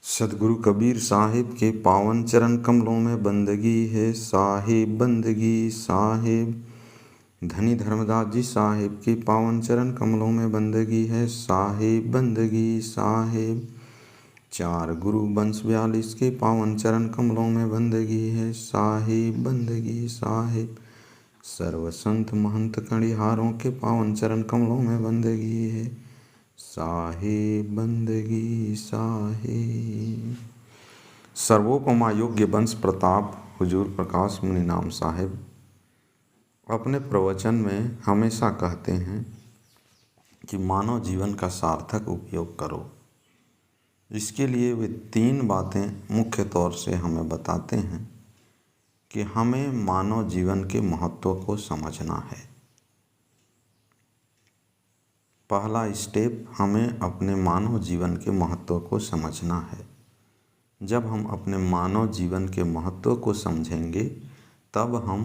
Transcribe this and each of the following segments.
सदगुरु कबीर साहिब के पावन चरण कमलों में बंदगी है साहिब, बंदगी साहिब। धनी धर्मदास जी साहिब के पावन चरण कमलों में बंदगी है साहिब, बंदगी साहिब। चार गुरु वंश 42 के पावन चरण कमलों में बंदगी है साहिब, बंदगी साहिब। सर्व संत महंत कणिहारों के पावन चरण कमलों में बंदगी है साहिब, बंदगी साहिब। सर्वोपमा योग्य वंश प्रताप हुजूर प्रकाश मुनि नाम साहिब अपने प्रवचन में हमेशा कहते हैं कि मानव जीवन का सार्थक उपयोग करो। इसके लिए वे 3 बातें मुख्य तौर से हमें बताते हैं कि हमें मानव जीवन के महत्व को समझना है। पहला स्टेप, हमें अपने मानव जीवन के महत्व को समझना है। जब हम अपने मानव जीवन के महत्व को समझेंगे तब हम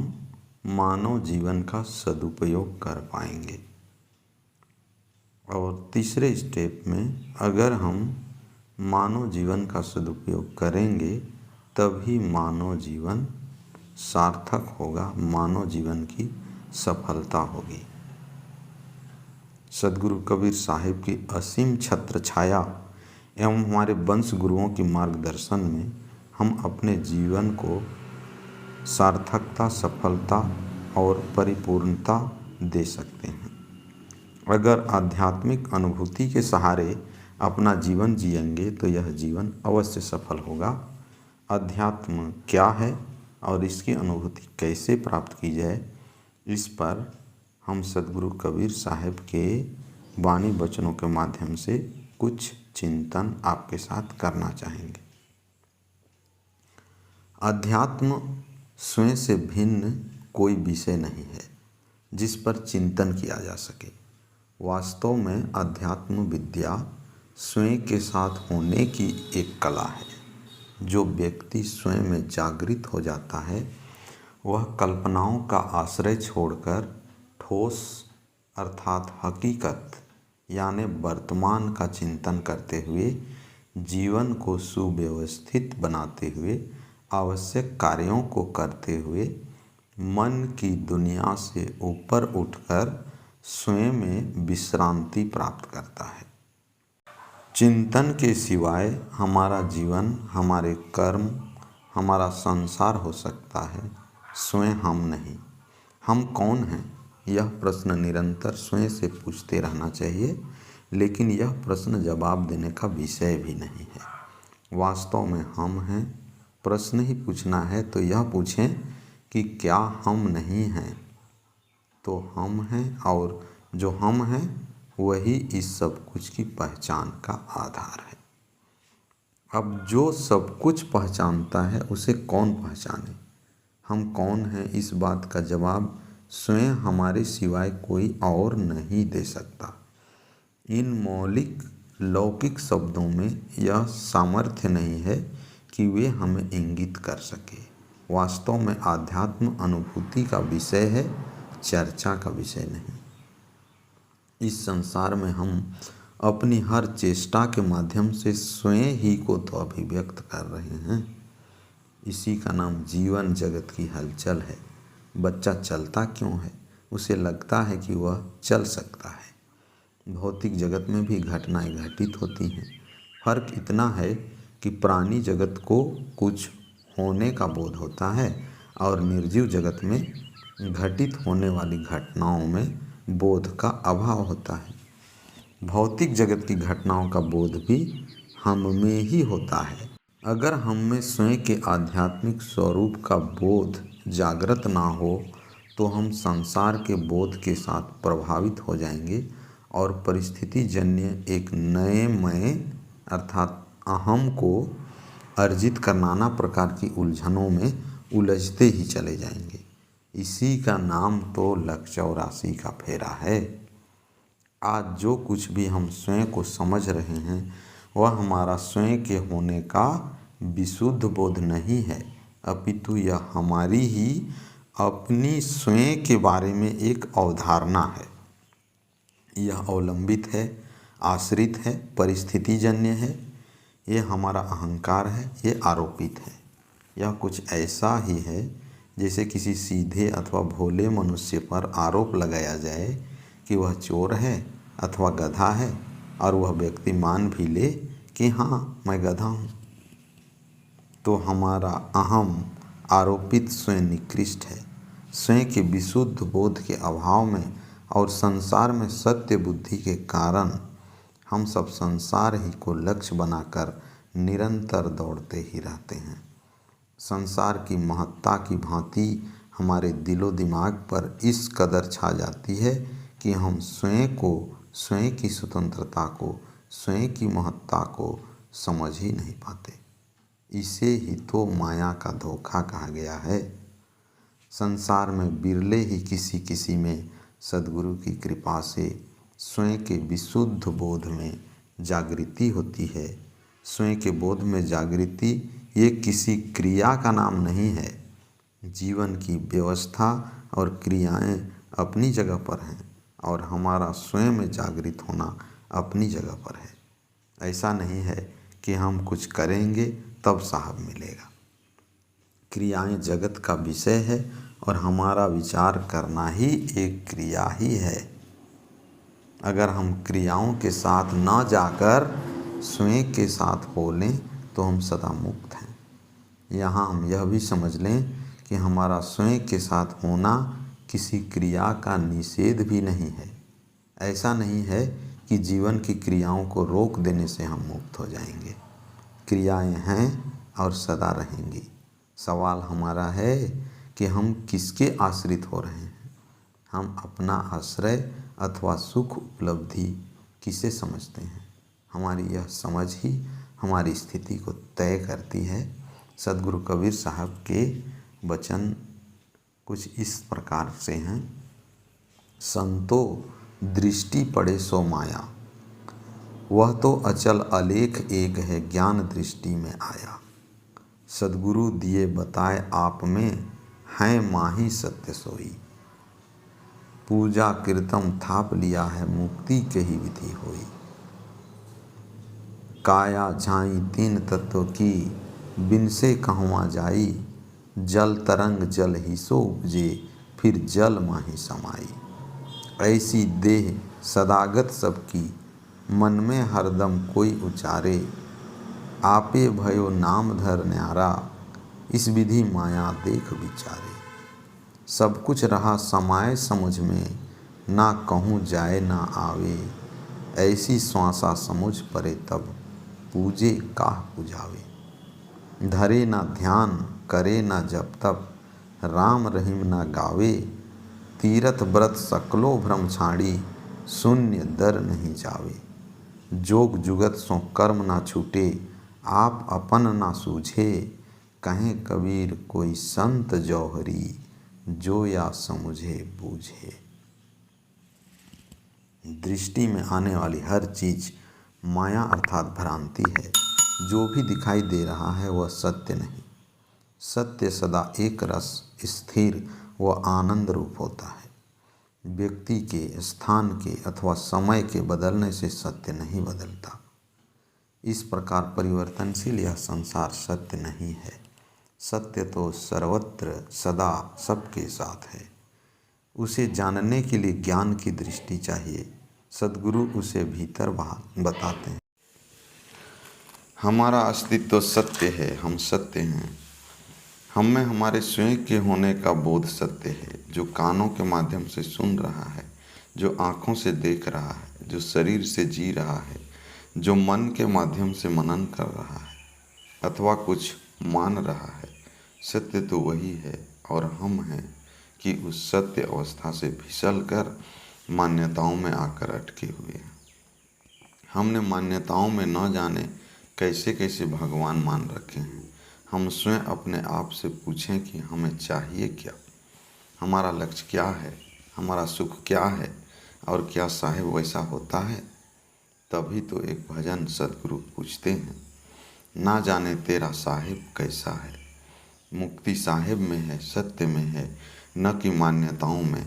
मानव जीवन का सदुपयोग कर पाएंगे। और तीसरे स्टेप में अगर हम मानव जीवन का सदुपयोग करेंगे तभी मानव जीवन सार्थक होगा, मानव जीवन की सफलता होगी। सदगुरु कबीर साहिब की असीम छत्र छाया एवं हमारे वंश गुरुओं की मार्गदर्शन में हम अपने जीवन को सार्थकता, सफलता और परिपूर्णता दे सकते हैं। अगर आध्यात्मिक अनुभूति के सहारे अपना जीवन जिएंगे तो यह जीवन अवश्य सफल होगा। अध्यात्म क्या है और इसकी अनुभूति कैसे प्राप्त की जाए, इस पर हम सदगुरु कबीर साहिब के वाणी वचनों के माध्यम से कुछ चिंतन आपके साथ करना चाहेंगे। अध्यात्म स्वयं से भिन्न कोई विषय नहीं है जिस पर चिंतन किया जा सके। वास्तव में अध्यात्म विद्या स्वयं के साथ होने की एक कला है। जो व्यक्ति स्वयं में जागृत हो जाता है वह कल्पनाओं का आश्रय छोड़कर ठोस अर्थात हकीकत यानी वर्तमान का चिंतन करते हुए जीवन को सुव्यवस्थित बनाते हुए आवश्यक कार्यों को करते हुए मन की दुनिया से ऊपर उठकर स्वयं में विश्रांति प्राप्त करता है। चिंतन के सिवाय हमारा जीवन, हमारे कर्म, हमारा संसार हो सकता है, स्वयं हम नहीं। हम कौन हैं, यह प्रश्न निरंतर स्वयं से पूछते रहना चाहिए, लेकिन यह प्रश्न जवाब देने का विषय भी नहीं है। वास्तव में हम हैं। प्रश्न ही पूछना है तो यह पूछें कि क्या हम नहीं हैं। तो हम हैं और जो हम हैं वही इस सब कुछ की पहचान का आधार है। अब जो सब कुछ पहचानता है उसे कौन पहचाने। हम कौन हैं, इस बात का जवाब स्वयं हमारे सिवाय कोई और नहीं दे सकता। इन मौलिक लौकिक शब्दों में यह सामर्थ्य नहीं है कि वे हमें इंगित कर सके। वास्तव में आध्यात्म अनुभूति का विषय है, चर्चा का विषय नहीं। इस संसार में हम अपनी हर चेष्टा के माध्यम से स्वयं ही को तो अभिव्यक्त कर रहे हैं। इसी का नाम जीवन जगत की हलचल है। बच्चा चलता क्यों है? उसे लगता है कि वह चल सकता है। भौतिक जगत में भी घटनाएं घटित होती हैं। फर्क इतना है कि प्राणी जगत को कुछ होने का बोध होता है और निर्जीव जगत में घटित होने वाली घटनाओं में बोध का अभाव होता है। भौतिक जगत की घटनाओं का बोध भी हम में ही होता है। अगर हम में स्वयं के आध्यात्मिक स्वरूप का बोध जागृत ना हो तो हम संसार के बोध के साथ प्रभावित हो जाएंगे और परिस्थिति जन्य एक नए मैं अर्थात अहम को अर्जित कर नाना प्रकार की उलझनों में उलझते ही चले जाएंगे। इसी का नाम तो लक्ष्य 84 का फेरा है। आज जो कुछ भी हम स्वयं को समझ रहे हैं वह हमारा स्वयं के होने का विशुद्ध बोध नहीं है, अपितु यह हमारी ही अपनी स्वयं के बारे में एक अवधारणा है। यह अवलंबित है, आश्रित है, परिस्थितिजन्य है। ये हमारा अहंकार है, ये आरोपित है। यह कुछ ऐसा ही है जैसे किसी सीधे अथवा भोले मनुष्य पर आरोप लगाया जाए कि वह चोर है अथवा गधा है, और वह व्यक्ति मान भी ले कि हाँ मैं गधा हूँ, तो हमारा अहम आरोपित स्वयं निकृष्ट है। स्वयं के विशुद्ध बोध के अभाव में और संसार में सत्य बुद्धि के कारण हम सब संसार ही को लक्ष्य बनाकर निरंतर दौड़ते ही रहते हैं। संसार की महत्ता की भांति हमारे दिलो दिमाग पर इस कदर छा जाती है कि हम स्वयं को, स्वयं की स्वतंत्रता को, स्वयं की महत्ता को समझ ही नहीं पाते। इसे ही तो माया का धोखा कहा गया है। संसार में बिरले ही किसी किसी में सद्गुरु की कृपा से स्वयं के विशुद्ध बोध में जागृति होती है। स्वयं के बोध में जागृति ये किसी क्रिया का नाम नहीं है। जीवन की व्यवस्था और क्रियाएं अपनी जगह पर हैं और हमारा स्वयं में जागृत होना अपनी जगह पर है। ऐसा नहीं है कि हम कुछ करेंगे तब साहब मिलेगा। क्रियाएं जगत का विषय है और हमारा विचार करना ही एक क्रिया ही है। अगर हम क्रियाओं के साथ न जाकर स्वयं के साथ हो लें तो हम सदा मुक्त हैं। यहाँ हम यह भी समझ लें कि हमारा स्वयं के साथ होना किसी क्रिया का निषेध भी नहीं है। ऐसा नहीं है कि जीवन की क्रियाओं को रोक देने से हम मुक्त हो जाएंगे। क्रियाएं हैं और सदा रहेंगी। सवाल हमारा है कि हम किसके आश्रित हो रहे हैं। हम अपना आश्रय अथवा सुख उपलब्धि किसे समझते हैं। हमारी यह समझ ही हमारी स्थिति को तय करती है। सद्गुरु कबीर साहब के वचन कुछ इस प्रकार से हैं। संतो दृष्टि पड़े सो माया, वह तो अचल अलेख एक है, ज्ञान दृष्टि में आया। सद्गुरु दिए बताए आप में, हैं माही सत्य सोई। पूजा कीर्तन थाप लिया है, मुक्ति के ही विधि होई। काया झाई तीन तत्व की, बिन से कहवा जाई। जल तरंग जल ही सो उपजे, फिर जल माही समाई। ऐसी देह सदागत सबकी, मन में हरदम कोई उचारे। आपे भयो नाम धर न्यारा, इस विधि माया देख विचारे। सब कुछ रहा समाये समझ में, ना कहूँ जाए ना आवे। ऐसी श्वासा समुझ परे तब, पूजे काह पुजावे। धरे ना ध्यान करे ना जप तप, राम रहीम ना गावे। तीरथ व्रत सकलो भ्रम छाड़ी, शून्य दर नहीं जावे। जोग जुगत सो कर्म ना छूटे, आप अपन ना सूझे। कहें कबीर कोई संत जौहरी, जो या समुझे बूझे। दृष्टि में आने वाली हर चीज माया अर्थात भ्रांति है। जो भी दिखाई दे रहा है वह सत्य नहीं। सत्य सदा एक रस, स्थिर व आनंद रूप होता है। व्यक्ति के, स्थान के अथवा समय के बदलने से सत्य नहीं बदलता। इस प्रकार परिवर्तनशील यह संसार सत्य नहीं है। सत्य तो सर्वत्र सदा सबके साथ है। उसे जानने के लिए ज्ञान की दृष्टि चाहिए। सद्गुरु उसे भीतर बाहर बताते हैं। हमारा अस्तित्व सत्य है, हम सत्य हैं। हम में हमारे स्वयं के होने का बोध सत्य है। जो कानों के माध्यम से सुन रहा है, जो आँखों से देख रहा है, जो शरीर से जी रहा है, जो मन के माध्यम से मनन कर रहा है अथवा कुछ मान रहा है, सत्य तो वही है और हम हैं कि उस सत्य अवस्था से फिसल कर मान्यताओं में आकर अटके हुए हैं। हमने मान्यताओं में न जाने कैसे कैसे भगवान मान रखे हैं। हम स्वयं अपने आप से पूछें कि हमें चाहिए क्या, हमारा लक्ष्य क्या है, हमारा सुख क्या है और क्या साहिब वैसा होता है। तभी तो एक भजन सद्गुरु पूछते हैं, ना जाने तेरा साहिब कैसा है। मुक्ति साहिब में है, सत्य में है, न कि मान्यताओं में।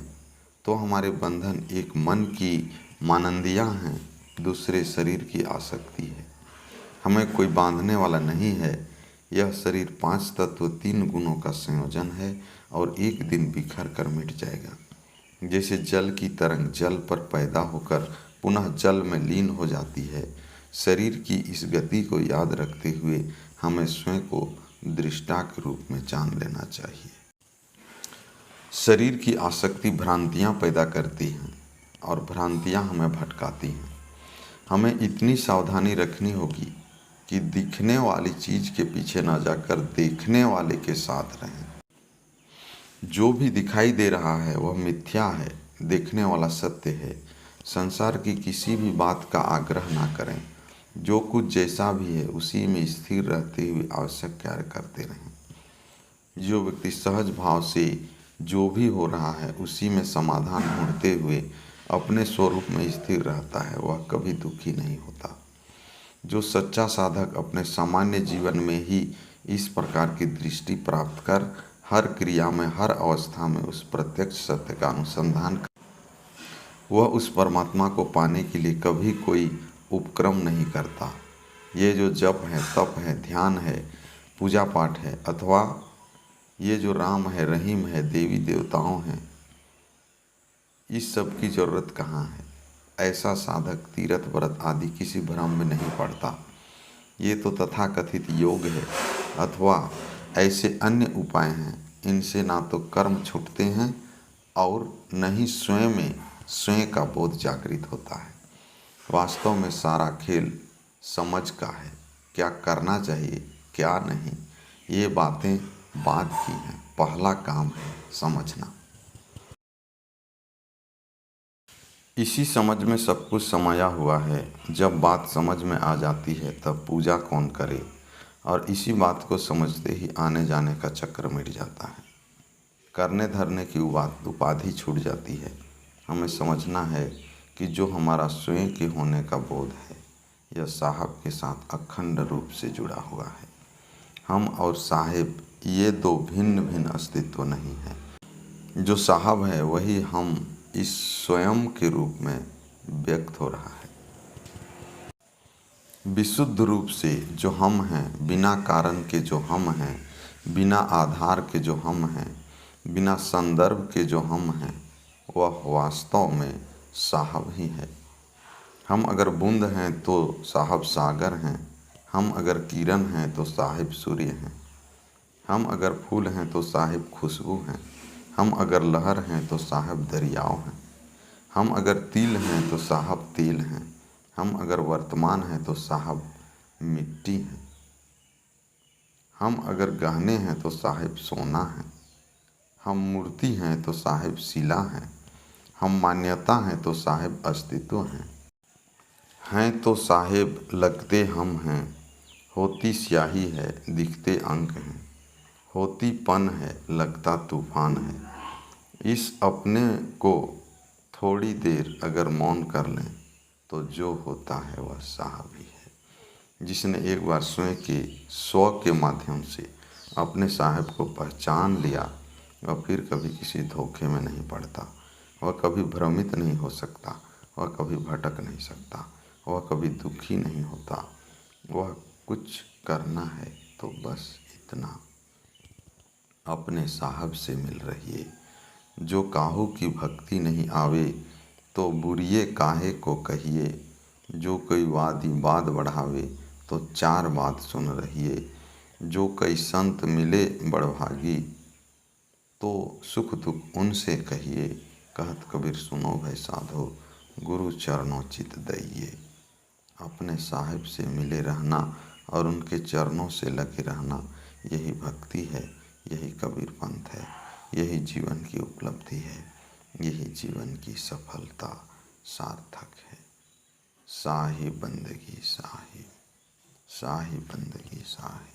तो हमारे बंधन एक मन की मानंदियाँ हैं, दूसरे शरीर की आसक्ति है। हमें कोई बांधने वाला नहीं है। यह शरीर 5 तत्व 3 गुणों का संयोजन है और एक दिन बिखर कर मिट जाएगा। जैसे जल की तरंग जल पर पैदा होकर पुनः जल में लीन हो जाती है, शरीर की इस गति को याद रखते हुए हमें स्वयं को दृष्टा के रूप में जान लेना चाहिए। शरीर की आसक्ति भ्रांतियाँ पैदा करती हैं और भ्रांतियाँ हमें भटकाती हैं। हमें इतनी सावधानी रखनी होगी कि दिखने वाली चीज़ के पीछे न जाकर देखने वाले के साथ रहें। जो भी दिखाई दे रहा है वह मिथ्या है, देखने वाला सत्य है। संसार की किसी भी बात का आग्रह ना करें। जो कुछ जैसा भी है उसी में स्थिर रहते हुए आवश्यक कार्य करते रहें। जो व्यक्ति सहज भाव से जो भी हो रहा है उसी में समाधान ढूंढते हुए अपने स्वरूप में स्थिर रहता है, वह कभी दुखी नहीं होता। जो सच्चा साधक अपने सामान्य जीवन में ही इस प्रकार की दृष्टि प्राप्त कर हर क्रिया में हर अवस्था में उस प्रत्यक्ष सत्य का अनुसंधान कर, वह उस परमात्मा को पाने के लिए कभी कोई उपक्रम नहीं करता। ये जो जप है, तप है, ध्यान है, पूजा पाठ है, अथवा ये जो राम है, रहीम है, देवी देवताओं हैं, इस सब की जरूरत कहाँ है। ऐसा साधक तीर्थ व्रत आदि किसी भ्रम में नहीं पड़ता। ये तो तथाकथित योग है अथवा ऐसे अन्य उपाय हैं, इनसे ना तो कर्म छूटते हैं और न ही स्वयं में स्वयं का बोध जागृत होता है। वास्तव में सारा खेल समझ का है। क्या करना चाहिए, क्या नहीं, ये बातें बाद की हैं। पहला काम है समझना। इसी समझ में सब कुछ समाया हुआ है। जब बात समझ में आ जाती है तब पूजा कौन करे, और इसी बात को समझते ही आने जाने का चक्र मिट जाता है। करने धरने की उपाधि छूट जाती है। हमें समझना है कि जो हमारा स्वयं के होने का बोध है यह साहब के साथ अखंड रूप से जुड़ा हुआ है। हम और साहिब ये दो भिन्न भिन्न अस्तित्व नहीं है। जो साहब है वही हम इस स्वयं के रूप में व्यक्त हो रहा है। विशुद्ध रूप से जो हम हैं, बिना कारण के जो हम हैं, बिना आधार के जो हम हैं, बिना संदर्भ के जो हम हैं, वह वास्तव में साहब ही है। हम अगर बूंद हैं तो साहब सागर हैं। हम अगर किरण हैं तो साहिब सूर्य हैं। हम अगर फूल हैं तो साहिब खुशबू हैं। हम अगर लहर हैं तो साहिब दरियाव हैं। हम अगर तिल हैं तो साहब तेल हैं। हम अगर वर्तमान हैं तो साहब मिट्टी हैं। हम अगर गहने हैं तो साहिब सोना हैं। हम मूर्ति हैं तो साहिब शिला हैं। हम मान्यता हैं तो साहिब अस्तित्व हैं तो साहिब लगते हम हैं। होती स्याही है, दिखते अंक हैं। होती पन है, लगता तूफान है। इस अपने को थोड़ी देर अगर मौन कर लें तो जो होता है वह साहब ही है। जिसने एक बार स्वयं के स्व के माध्यम से अपने साहब को पहचान लिया वह फिर कभी किसी धोखे में नहीं पड़ता। वह कभी भ्रमित नहीं हो सकता, वह कभी भटक नहीं सकता, वह कभी दुखी नहीं होता। वह कुछ करना है तो बस इतना, अपने साहब से मिल रहिए। जो काहू की भक्ति नहीं आवे तो बुरिए काहे को कहिए। जो कोई वादी बात बढ़ावे तो 4 बात सुन रहिए। जो कई संत मिले बड़भागी तो सुख दुख उनसे कहिए। कहत कबीर सुनो भय साधो, गुरु चरणों चित दइए। अपने साहिब से मिले रहना और उनके चरणों से लगे रहना, यही भक्ति है, यही कबीर पंथ है, यही जीवन की उपलब्धि है, यही जीवन की सफलता सार्थक है। साहिब बंदगी साहिब, साहिब बंदगी साहिब।